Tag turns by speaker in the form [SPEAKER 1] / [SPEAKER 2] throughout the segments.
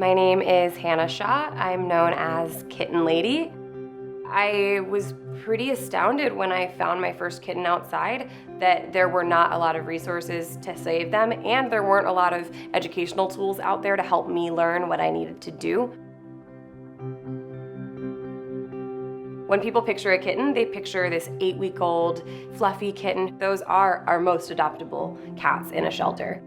[SPEAKER 1] My name is Hannah Shaw. I'm known as Kitten Lady. I was pretty astounded when I found my first kitten outside that there were not a lot of resources to save them, and there weren't a lot of educational tools out there to help me learn what I needed to do. When people picture a kitten, they picture this 8-week-old fluffy kitten. Those are our most adoptable cats in a shelter.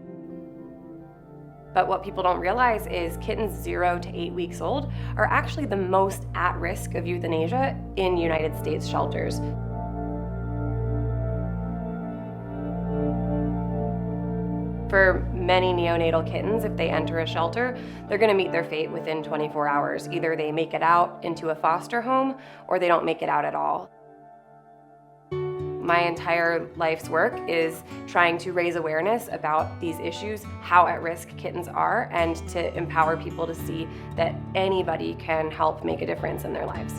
[SPEAKER 1] But what people don't realize is kittens 0 to 8 weeks old are actually the most at risk of euthanasia in United States shelters. For many neonatal kittens, if they enter a shelter, they're going to meet their fate within 24 hours. Either they make it out into a foster home or they don't make it out at all. My entire life's work is trying to raise awareness about these issues, how at risk kittens are, and to empower people to see that anybody can help make a difference in their lives.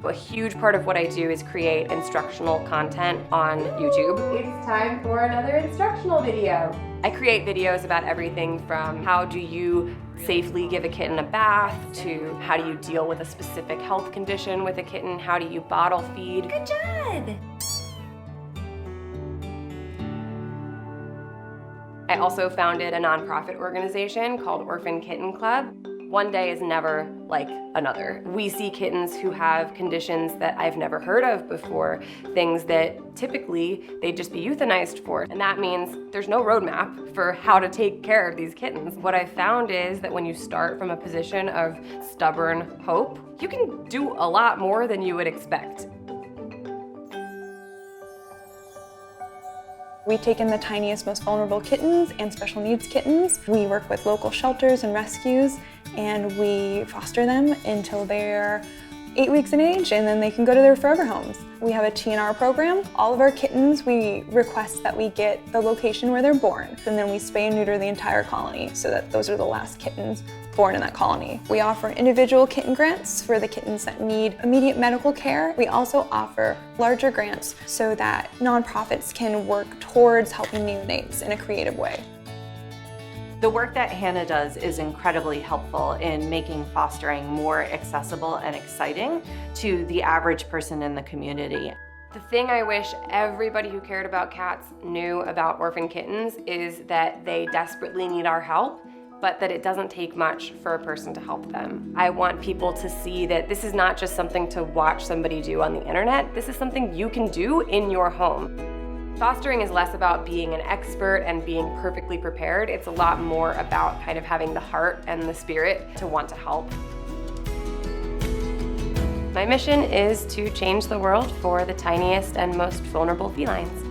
[SPEAKER 1] A huge part of what I do is create instructional content on YouTube. It's time for another instructional video. I create videos about everything from how do you safely give a kitten a bath, to how do you deal with a specific health condition with a kitten, how do you bottle feed.
[SPEAKER 2] Good job!
[SPEAKER 1] I also founded a nonprofit organization called Orphan Kitten Club. One day is never like another. We see kittens who have conditions that I've never heard of before, things that typically they'd just be euthanized for. And that means there's no roadmap for how to take care of these kittens. What I found is that when you start from a position of stubborn hope, you can do a lot more than you would expect.
[SPEAKER 3] We take in the tiniest, most vulnerable kittens and special needs kittens. We work with local shelters and rescues, and we foster them until they're 8 weeks in age, and then they can go to their forever homes. We have a TNR program. All of our kittens, we request that we get the location where they're born, and then we spay and neuter the entire colony so that those are the last kittens born in that colony. We offer individual kitten grants for the kittens that need immediate medical care. We also offer larger grants so that nonprofits can work towards helping neonates in a creative way.
[SPEAKER 2] The work that Hannah does is incredibly helpful in making fostering more accessible and exciting to the average person in the community.
[SPEAKER 1] The thing I wish everybody who cared about cats knew about orphan kittens is that they desperately need our help, but that it doesn't take much for a person to help them. I want people to see that this is not just something to watch somebody do on the internet. This is something you can do in your home. Fostering is less about being an expert and being perfectly prepared. It's a lot more about kind of having the heart and the spirit to want to help. My mission is to change the world for the tiniest and most vulnerable felines.